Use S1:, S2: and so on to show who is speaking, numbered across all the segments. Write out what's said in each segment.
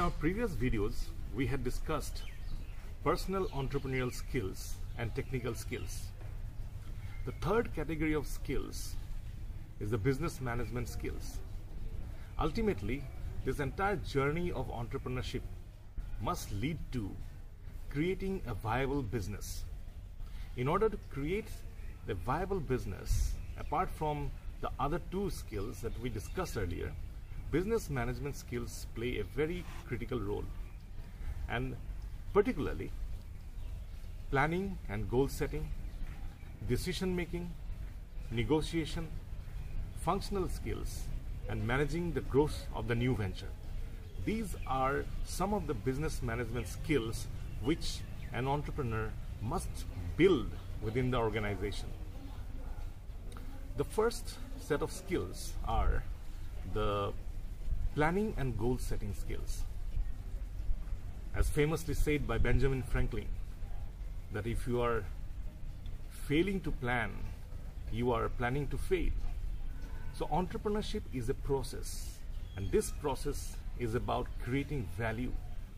S1: our previous videos, we had discussed personal entrepreneurial skills and technical skills. The third category of skills is the business management skills. Ultimately, this entire journey of entrepreneurship must lead to creating a viable business. In order to create a viable business, apart from the other two skills that we discussed earlier, business management skills play a very critical role, and particularly planning and goal setting, decision making, negotiation, functional skills, and managing the growth of the new venture. These are some of the business management skills which an entrepreneur must build within the organization. The first set of skills are the planning and goal setting skills. As famously said by Benjamin Franklin, that if you are failing to plan, you are planning to fail. So entrepreneurship is a process, and this process is about creating value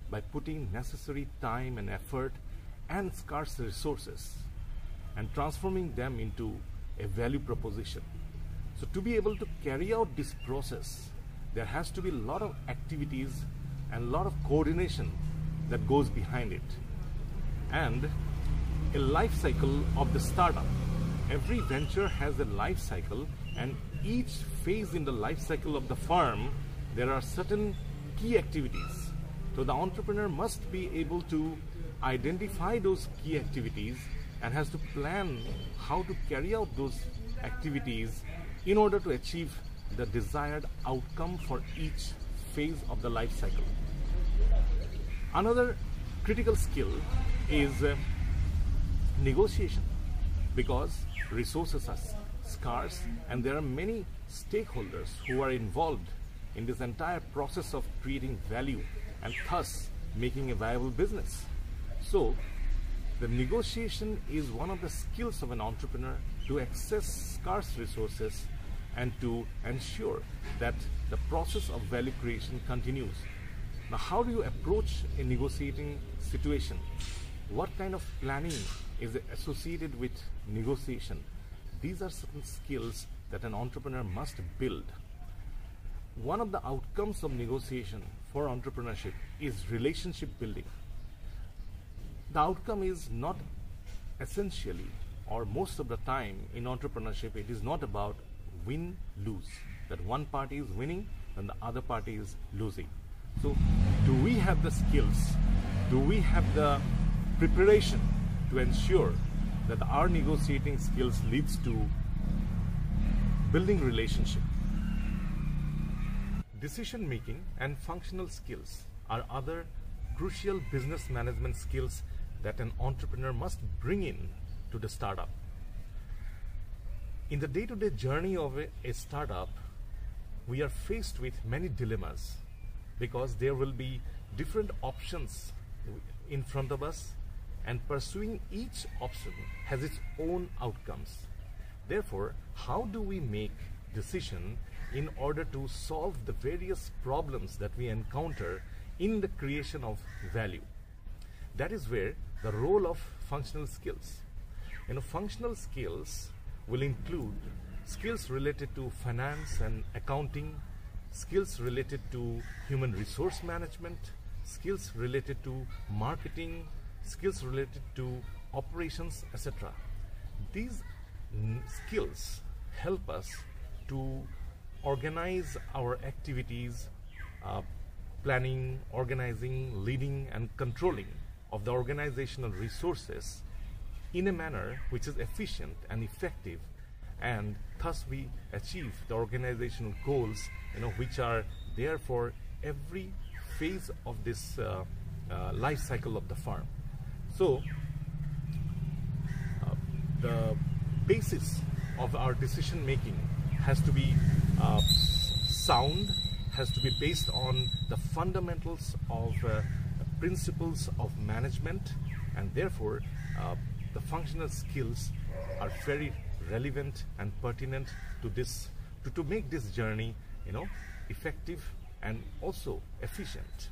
S1: by putting necessary time and effort and scarce resources and transforming them into a value proposition. So to be able to carry out this process, there has to be a lot of activities and a lot of coordination that goes behind it, and a life cycle of the startup. Every venture has a life cycle, and each phase in the life cycle of the firm, there are certain key activities. So the entrepreneur must be able to identify those key activities and has to plan how to carry out those activities in order to achieve the desired outcome for each phase of the life cycle. Another critical skill is negotiation, because resources are scarce and there are many stakeholders who are involved in this entire process of creating value and thus making a viable business. So the negotiation is one of the skills of an entrepreneur to access scarce resources and to ensure that the process of value creation continues. Now, how do you approach a negotiating situation? What kind of planning is associated with negotiation? These are certain skills that an entrepreneur must build. One of the outcomes of negotiation for entrepreneurship is relationship building. The outcome is not essentially, or most of the time in entrepreneurship, it is not about win-lose, that one party is winning and the other party is losing. So do we have the skills, do we have the preparation to ensure that our negotiating skills leads to building relationship? Decision making and functional skills are other crucial business management skills that an entrepreneur must bring in to the startup. In the day-to-day journey of a startup, we are faced with many dilemmas because there will be different options in front of us, and pursuing each option has its own outcomes. Therefore, how do we make decision in order to solve the various problems that we encounter in the creation of value? That is where the role of functional skills. Functional skills will include skills related to finance and accounting, skills related to human resource management, skills related to marketing, skills related to operations, etc. These skills help us to organize our activities, planning, organizing, leading, and controlling of the organizational resources in a manner which is efficient and effective, and thus we achieve the organizational goals, which are there for every phase of this life cycle of the firm. So the basis of our decision making has to be sound, has to be based on the fundamentals of principles of management, and therefore the functional skills are very relevant and pertinent to this, to make this journey effective and also efficient.